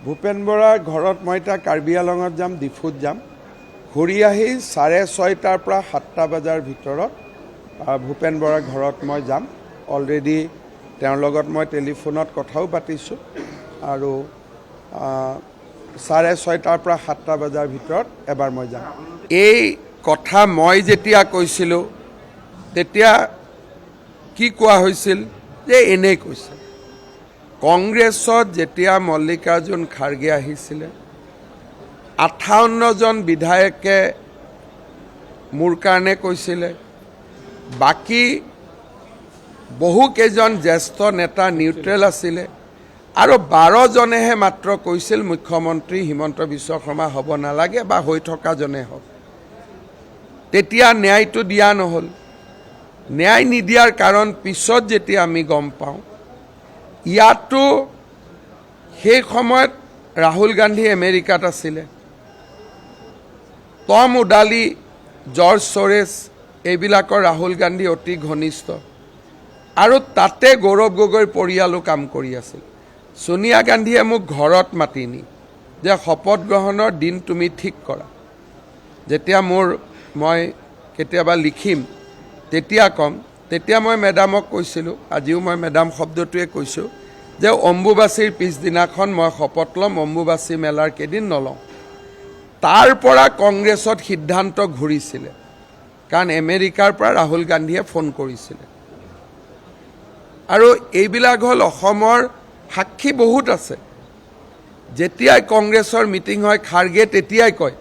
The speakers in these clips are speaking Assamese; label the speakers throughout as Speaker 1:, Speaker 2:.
Speaker 1: ভূপেন বৰাৰ ঘৰত মই এতিয়া কাৰ্বি আলঙত যাম, ডিফুত যাম। ঘূৰি আহি 6:30 পৰা 7টা বজাৰ ভিতৰত ভূপেন বৰাৰ ঘৰত মই যাম। অলৰেডি তেওঁৰ লগত মই টেলিফোনত কথাও পাতিছোঁ আৰু 6:30 পৰা 7টা বজাৰ ভিতৰত এবাৰ মই যাম। এই কথা মই যেতিয়া কৈছিলোঁ তেতিয়া কি কোৱা হৈছিল যে এনেই কৈছে। কংগ্ৰেছত যেতিয়া মল্লিকাৰ্জুন খাৰ্গে আহিছিলে 58জন বিধায়কে মোৰ কাৰণে কৈছিলে, বাকী বহুকেইজন জ্যেষ্ঠ নেতা নিউট্ৰেল আছিলে আৰু 12জনেহে মাত্ৰ কৈছিল মুখ্যমন্ত্ৰী হিমন্ত বিশ্ব শৰ্মা হ'ব নালাগে বা হৈ থকাজনে হওক। তেতিয়া ন্যায়টো দিয়া নহ'ল। ন্যায় নিদিয়াৰ কাৰণ পিছত যেতিয়া আমি গম পাওঁ, ইয়াতো সেই সময়ত ৰাহুল গান্ধী আমেৰিকাত আছিলে, টম ওডালি, জৰ্জ ছৰেছ এইবিলাকৰ ৰাহুল গান্ধী অতি ঘনিষ্ঠ আৰু তাতে গৌৰৱ গগৈৰ পৰিয়ালো কাম কৰি আছিল। সোনিয়া গান্ধীয়ে মোক ঘৰত মাতি নি যে শপত গ্ৰহণৰ দিন তুমি ঠিক কৰা। যেতিয়া মই কেতিয়াবা লিখিম তেতিয়া ক'ম, তেতিয়া মই মেডামক কৈছিলোঁ, আজিও মই মেডাম শব্দটোৱে কৈছোঁ যে অম্বুবাচীৰ পিছদিনাখন মই শপত ল'ম, অম্বুবাচী মেলাৰ কেইদিন নলওঁ। তাৰ পৰা কংগ্ৰেছত সিদ্ধান্ত ঘূৰিছিলে, কাৰণ আমেৰিকাৰ পৰা ৰাহুল গান্ধীয়ে ফোন কৰিছিলে। আৰু এইবিলাক হ'ল অসমৰ সাক্ষী বহুত আছে। যেতিয়াই কংগ্ৰেছৰ মিটিং হয় খাৰ্গে তেতিয়াই কয়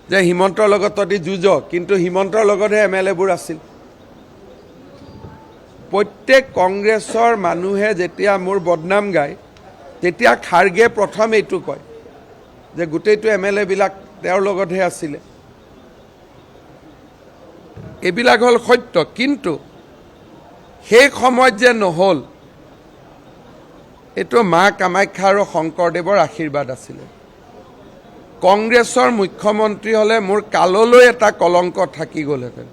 Speaker 1: যে হিমন্তৰ লগত তহঁতি যুঁজ, কিন্তু হিমন্তৰ লগতহে MLA-বোৰ আছিল। প্ৰত্যেক কংগ্ৰেছৰ মানুহে যেতিয়া মোৰ বদনাম গায় তেতিয়া খাৰ্গে প্ৰথম এইটো কয় যে গোটেইটো MLA-বিলাক তেওঁৰ লগতহে আছিলে। এইবিলাক হ'ল সত্য, কিন্তু সেই সময়ত যে নহ'ল এইটো মা কামাখ্যা আৰু শংকৰদেৱৰ আশীৰ্বাদ আছিলে। কংগ্ৰেছৰ মুখ্যমন্ত্ৰী হ'লে মোৰ কাললৈ এটা কলংক থাকি গ'লহেঁতেন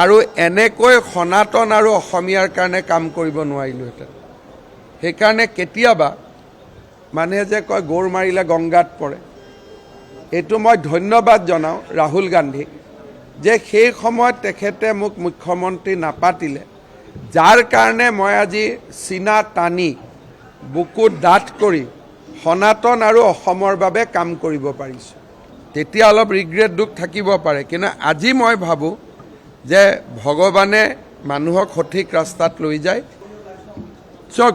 Speaker 1: আৰু এনেকৈ সনাতন আৰু অসমীয়াৰ কাৰণে কাম কৰিব নোৱাৰিলোহেঁতেন। সেইকাৰণে কেতিয়াবা মানুহে যে কয় গৌৰ মাৰিলে গংগাত পৰে, এইটো মই ধন্যবাদ জনাওঁ ৰাহুল গান্ধীক যে সেই সময়ত তেখেতে মোক মুখ্যমন্ত্ৰী নাপাতিলে, যাৰ কাৰণে মই আজি চিনা টানি বুকুত ডাঠ কৰি সনাতন আৰু অসমৰ বাবে কাম কৰিব পাৰিছোঁ। তেতিয়া অলপ ৰিগ্ৰেট দুখ থাকিব পাৰে, কিন্তু আজি মই ভাবোঁ যে ভগৱানে মানুহক সঠিক ৰাস্তাত লৈ যায়। চক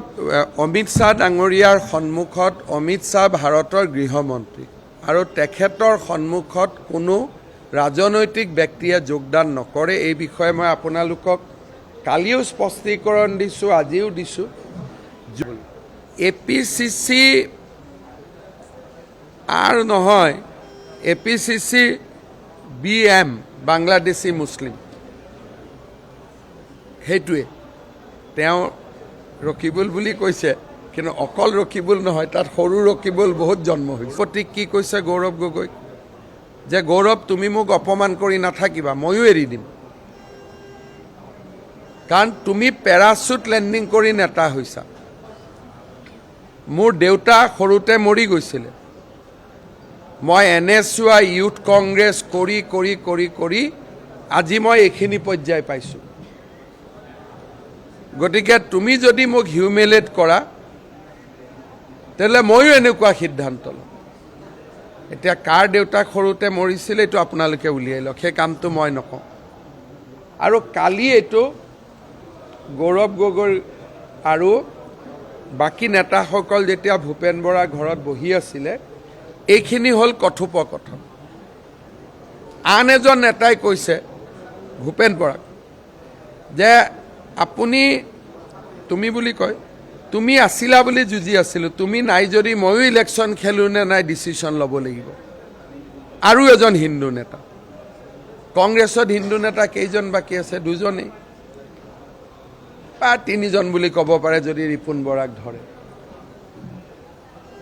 Speaker 1: অমিত শ্বাহ ডাঙৰীয়াৰ সন্মুখত অমিত শ্বাহ ভাৰতৰ গৃহমন্ত্ৰী আৰু তেখেতৰ সন্মুখত কোনো ৰাজনৈতিক ব্যক্তিয়ে যোগদান নকৰে। এই বিষয়ে মই আপোনালোকক কালিও স্পষ্টীকৰণ দিছোঁ, আজিও দিছোঁ। APCC আৰু নহয়, APCC BM বাংলাদেশী মুছলিম, সেইটোৱে তেওঁ ৰকিবুল বুলি কৈছে, কিন্তু অকল ৰকিবুল নহয়, তাত সৰু ৰকিবুল বহুত জন্ম হৈছে। প্ৰতীক কি কৈছে গৌৰৱ গগৈক যে গৌৰৱ তুমি মোক অপমান কৰি নাথাকিবা, ময়ো এৰি দিম, কাৰণ তুমি পেৰাচুট লেণ্ডিং কৰি নেতা হৈছা। মোৰ দেউতা সৰুতে মৰি গৈছিলে, মই NSY ইউথ কংগ্ৰেছ কৰি কৰি কৰি কৰি আজি মই এইখিনি পৰ্যায় পাইছোঁ। গতিকে তুমি যদি মোক হিউমিলেট কৰা তেতিয়াহ'লে ময়ো এনেকুৱা সিদ্ধান্ত ল'ম। এতিয়া কাৰ দেউতাক সৰুতে মৰিছিলে এইটো আপোনালোকে উলিয়াই লওক, সেই কামটো মই নকওঁ। আৰু কালি এইটো গৌৰৱ গগৈ আৰু বাকী নেতাসকল যেতিয়া ভূপেন বৰাৰ ঘৰত বহি আছিলে, এইখিনি হ'ল কথোপকথন। আন এজন নেতাই কৈছে ভূপেন বৰাক যে তুমি বুলি কয়, তুমি আছিলা বুলি যুঁজি আছিলোঁ, তুমি নাই যদি ময়ো ইলেকশ্যন খেলোঁ নে নাই ডিচিশ্যন ল'ব লাগিব। আৰু এজন হিন্দু নেতা, কংগ্ৰেছত হিন্দু নেতা কেইজন বাকী আছে? 2জনেই বা 3জন বুলি ক'ব পাৰে যদি ৰিপুণ বৰাক ধৰে।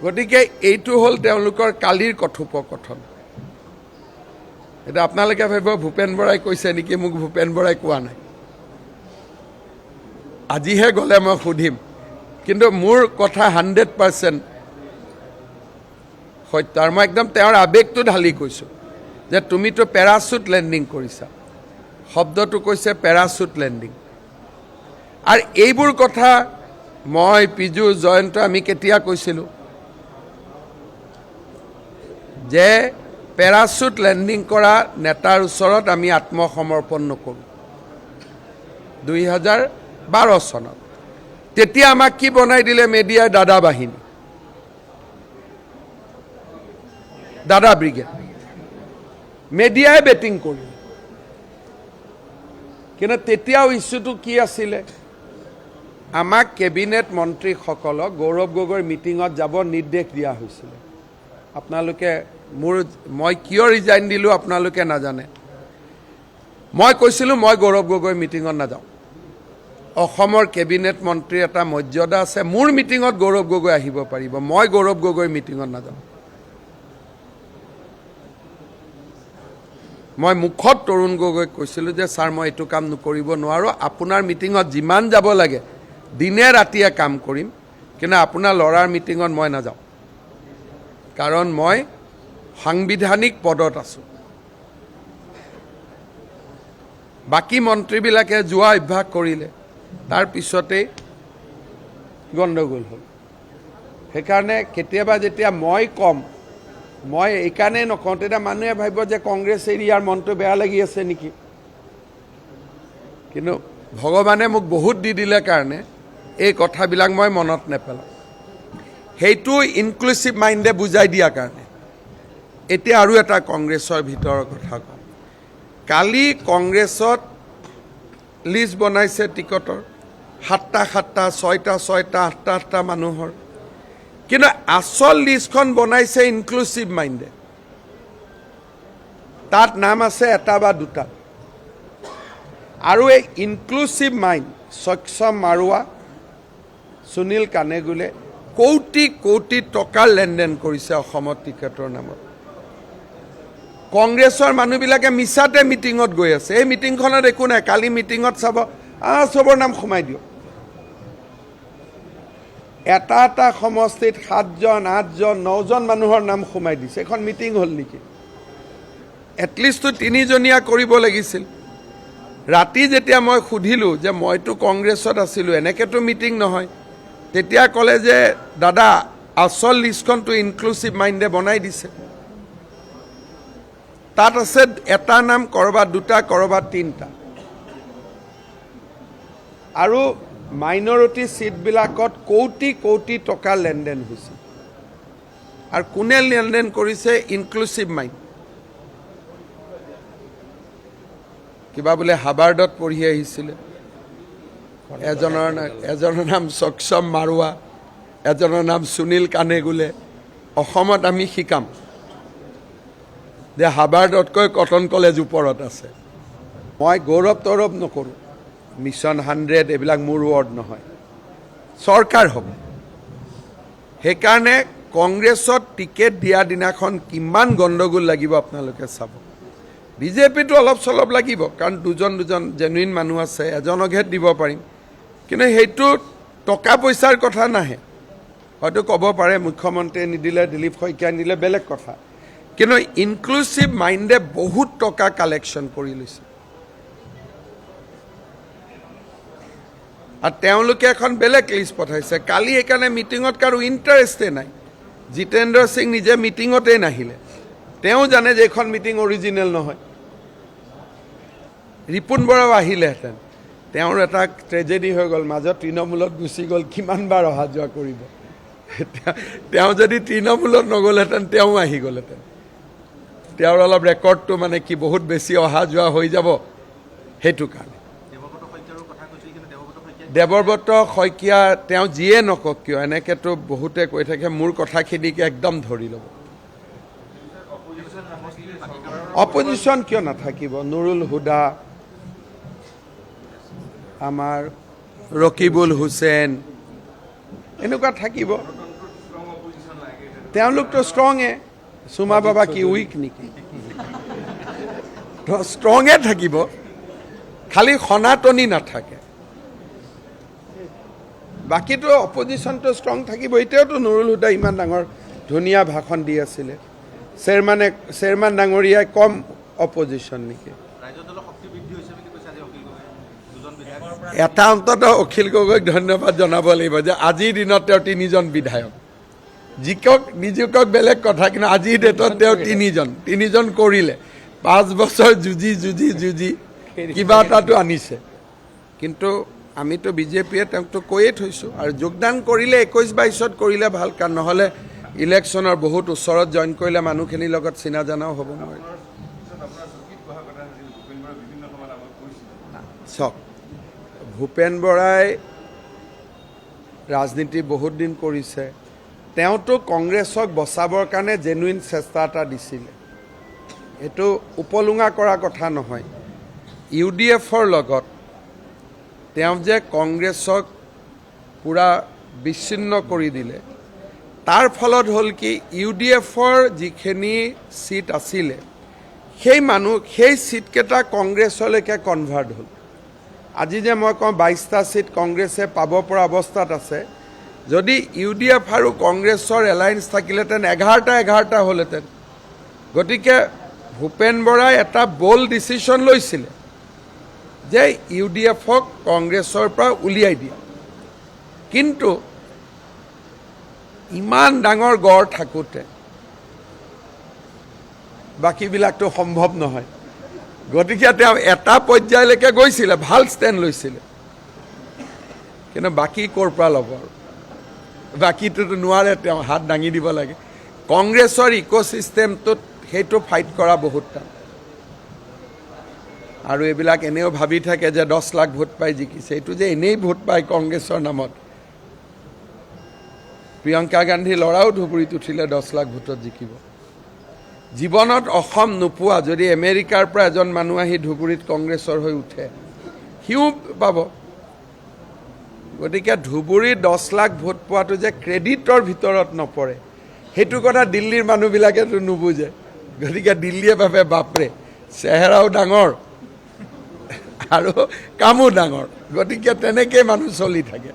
Speaker 1: গতিকে এইটো হ'ল তেওঁলোকৰ কালিৰ কথোপকথন। এতিয়া আপোনালোকে ভাবিব ভূপেন বৰাই কৈছে নেকি, মোক ভূপেন বৰাই কোৱা নাই। আজিহে গ'লে মই সুধিম, কিন্তু মোৰ কথা 100% সত্য আৰু মই একদম তেওঁৰ আৱেগটো ঢালি কৈছোঁ যে তুমিতো পেৰাচুট লেণ্ডিং কৰিছা শব্দটো কৈছে পেৰাচুট লেণ্ডিং আৰু এইবোৰ কথা মই পীযুষ জয়ন্ত আমি কেতিয়া কৈছিলোঁ যে পেৰাচুট লেণ্ডিং কৰা নেতাৰ ওচৰত আমি আত্মসমৰ্পণ নকৰোঁ 2012 চনত তেতিয়া আমাক কি বনাই দিলে মেডিয়াই দাদা বাহিনী দাদা ব্ৰিগেড মেডিয়াই বেটিং কৰিলে কিন্তু তেতিয়াও ইছ্যুটো কি আছিলে আমাক কেবিনেট মন্ত্ৰীসকলক গৌৰৱ গগৈৰ মিটিঙত যাব নিৰ্দেশ দিয়া হৈছিলে আপোনালোকে মই কিয় ৰিজাইন দিলোঁ আপোনালোকে নাজানে মই কৈছিলোঁ মই গৌৰৱ গগৈৰ মিটিঙত নাযাওঁ অসমৰ কেবিনেট মন্ত্ৰীৰ এটা মৰ্যাদা আছে মোৰ মিটিঙত গৌৰৱ গগৈ আহিব পাৰিব মই গৌৰৱ গগৈৰ মিটিঙত নাযাওঁ মই মুখত তৰুণ গগৈক কৈছিলোঁ যে ছাৰ মই এইটো কাম নকৰিব নোৱাৰোঁ আপোনাৰ মিটিঙত যিমান যাব লাগে দিনে ৰাতিয়ে কাম কৰিম কিন্তু আপোনাৰ ল'ৰাৰ মিটিঙত মই নাযাওঁ কাৰণ মই সাংবিধানিক পদত আছোঁ বাকী মন্ত্ৰীবিলাকে যোৱা অভ্যাস কৰিলে তাৰ পিছতেই গণ্ডগোল হ'ল সেইকাৰণে কেতিয়াবা যেতিয়া মই কম মই এইকাৰণে নকওঁ তেতিয়া মানুহে ভাবিব যে কংগ্ৰেছ এৰি ইয়াৰ মনটো বেয়া লাগি আছে নেকি কিন্তু ভগৱানে মোক বহুত দি দিলে কাৰণে এই কথাবিলাক মই মনত নেপেলাওঁ সেইটো ইনক্লুচিভ মাইণ্ডে বুজাই দিয়াৰ কাৰণে এতিয়া আৰু এটা কংগ্ৰেছৰ ভিতৰৰ কথা কওঁ কালি কংগ্ৰেছত লিষ্ট বনাইছে টিকটৰ 7টা 6টা 8টা মানুহৰ কিন্তু আচল লিষ্টখন বনাইছে ইনক্লুচিভ মাইণ্ডে তাত নাম আছে এটা বা দুটা আৰু এই ইনক্লুচিভ মাইণ্ড সক্ষম মাৰুৱা সুনীল কানেগুলে কোটি কোটি টকাৰ লেনদেন কৰিছে অসমত টিকেটৰ নামত কংগ্ৰেছৰ মানুহবিলাকে মিছাতে মিটিঙত গৈ আছে এই মিটিংখনত একো নাই কালি মিটিঙত চাব চবৰ নাম সোমাই দিয়ক এটা এটা সমষ্টিত 7জন 8জন 9জন মানুহৰ নাম সোমাই দিছে এখন মিটিং হ'ল নেকি এটলিষ্টটো 3জনীয়া কৰিব লাগিছিল ৰাতি যেতিয়া মই সুধিলোঁ যে মইতো কংগ্ৰেছত আছিলোঁ এনেকেতো মিটিং নহয় তেতিয়া ক'লে যে দাদা আচল লিষ্টখনটো ইনক্লুচিভ মাইণ্ডে বনাই দিছে তাত আছে এটা নাম কৰবাত দুটা কৰবাত 3টা আৰু মাইনৰিটি সিটবিলাকত কোটি কোটি টকা লেনদেন হৈছে আৰু কোনে লেনদেন কৰিছে ইনক্লুচিভ মাইণ্ড কিবা বোলে হাৰ্ভাৰ্ডত পঢ়ি আহিছিলে এজনৰ নাম সক্ষম মাৰুৱা এজনৰ নাম সুনীল কানেগুলে অসমত আমি শিকাম যে হাৰ্ভাৰ্ডতকৈ কটন কলেজ ওপৰত আছে মই গৌৰৱ তৌৰৱ নকৰোঁ মিছন 100 এইবিলাক মোৰ ৱৰ্ড নহয় চৰকাৰ হ'ব সেইকাৰণে কংগ্ৰেছত টিকেট দিয়া দিনাখন কিমান গণ্ডগোল লাগিব আপোনালোকে চাব বিজেপিটো অলপ চলপ লাগিব কাৰণ দুজন জেনুইন মানুহ আছে এজনকহে দিব পাৰিম কিন্তু সেইটো টকা পইচাৰ কথা নাহে হয়তো ক'ব পাৰে মুখ্যমন্ত্ৰীয়ে নিদিলে দিলীপ শইকীয়াই নিদিলে বেলেগ কথা কিন্তু ইনক্লুচিভ মাইণ্ডে বহুত টকা কালেকশ্যন কৰি লৈছে আৰু তেওঁলোকে এখন বেলেগ লিষ্ট পঠাইছে কালি সেইকাৰণে মিটিঙত কাৰো ইণ্টাৰেষ্টে নাই জিতেন্দ্ৰ সিং নিজে মিটিঙতেই নাহিলে তেওঁ জানে যে এইখন মিটিং অৰিজিনেল নহয় ৰিপুণ বৰাও আহিলেহেঁতেন তেওঁৰ এটা ট্ৰেজেডি হৈ গ'ল মাজত তৃণমূলত গুচি গ'ল কিমানবাৰ অহা যোৱা কৰিব তেওঁ যদি তৃণমূলত নগ'লহেঁতেন তেওঁ আহি গ'লহেঁতেন তেওঁৰ অলপ ৰেকৰ্ডটো মানে কি বহুত বেছি অহা যোৱা হৈ যাব সেইটো কাৰণে দেৱব্ৰত শইকীয়া তেওঁ যিয়ে নকওক কিয় এনেকেতো বহুতে কৈ থাকে মোৰ কথাখিনিকে একদম ধৰি ল'ব অপজিশ্যন কিয় নাথাকিব নুৰুল হুদা আমাৰ ৰকিবুল হুছেইন এনেকুৱা থাকিব তেওঁলোকতো ষ্ট্ৰঙে সুমা বাবা কি উইক নেকি ষ্ট্ৰঙে থাকিব খালি সনাতনী নাথাকে বাকীটো অপজিশ্যনটো ষ্ট্ৰং থাকিব এতিয়াওতো নুৰুল হুদা ইমান ডাঙৰ ধুনীয়া ভাষণ দি আছিলে চেয়াৰমেন ডাঙৰীয়াই কম অপজিশ্যন নেকি এটা অন্তত অখিল গগৈক ধন্যবাদ জনাব লাগিব যে আজিৰ দিনত তেওঁ 3জন বিধায়ক যিকক নিযুকক বেলেগ কথা কিন্তু আজিৰ ডেটত তেওঁ 3জন কৰিলে 5 বছৰ যুঁজি কিবা এটাতো আনিছে কিন্তু আমিতো বিজেপিয়ে তেওঁকতো কৈয়ে থৈছোঁ আৰু যোগদান কৰিলে 21-22ত কৰিলে ভাল কাৰণ নহ'লে ইলেকশ্যনৰ বহুত ওচৰত জইন কৰিলে মানুহখিনিৰ লগত চিনা জানাও হ'ব নোৱাৰে চাওক ভূপেন বৰাই ৰাজনীতি বহুত দিন কৰিছে তেওঁতো কংগ্ৰেছক বচাবৰ কাৰণে জেনুইন চেষ্টা এটা দিছিলে এইটো উপলুঙা কৰা কথা নহয় UDFৰ লগত তেওঁ যে কংগ্ৰেছক পুৰা বিচ্ছিন্ন কৰি দিলে তাৰ ফলত হ'ল কি UDFৰ যিখিনি সিট আছিলে সেই সিটকেইটা কংগ্ৰেছলৈকে কনভাৰ্ট হ'ল আজি যে মই কওঁ 22টা সিট কংগ্ৰেছে পাব পৰা অৱস্থাত আছে যদি UDF আৰু কংগ্ৰেছৰ এলায়েন্স থাকিলেহেঁতেন 11টা হ'লহেঁতেন গতিকে ভূপেন বৰাই এটা বল্ড ডিচিশ্যন লৈছিলে যে UDFক কংগ্ৰেছৰ পৰা উলিয়াই দিয়া কিন্তু ইমান ডাঙৰ গড় থাকোঁতে বাকীবিলাকতো সম্ভৱ নহয় গতিকে তেওঁ এটা পৰ্যায়লৈকে গৈছিলে ভাল ষ্টেণ্ড লৈছিলে কিন্তু বাকী ক'ৰ পৰা ল'ব আৰু বাকীটোতো নোৱাৰে তেওঁ হাত দাঙি দিব লাগে কংগ্ৰেছৰ ইক'ছিষ্টেমটোত সেইটো ফাইট কৰা বহুত টান আৰু এইবিলাক এনেও ভাবি থাকে যে 10 লাখ ভোট পাই জিকিছে এইটো যে এনেই ভোট পায় কংগ্ৰেছৰ নামত প্ৰিয়ংকা গান্ধী ল'ৰাও ধুবুৰীত উঠিলে 10 লাখ ভোটত জিকিব জীৱনত অসম নোপোৱা যদি আমেৰিকাৰ পৰা এজন মানুহ আহি ধুবুৰীত কংগ্ৰেছৰ হৈ উঠে সিও পাব গতিকে ধুবুৰীত 10 লাখ ভোট পোৱাটো যে ক্ৰেডিটৰ ভিতৰত নপৰে সেইটো কথা দিল্লীৰ মানুহবিলাকেতো নুবুজে গতিকে দিল্লীয়ে ভাবে বাপৰে চেহেৰাও ডাঙৰ আৰু কামো ডাঙৰ গতিকে তেনেকৈ মানুহ চলি থাকে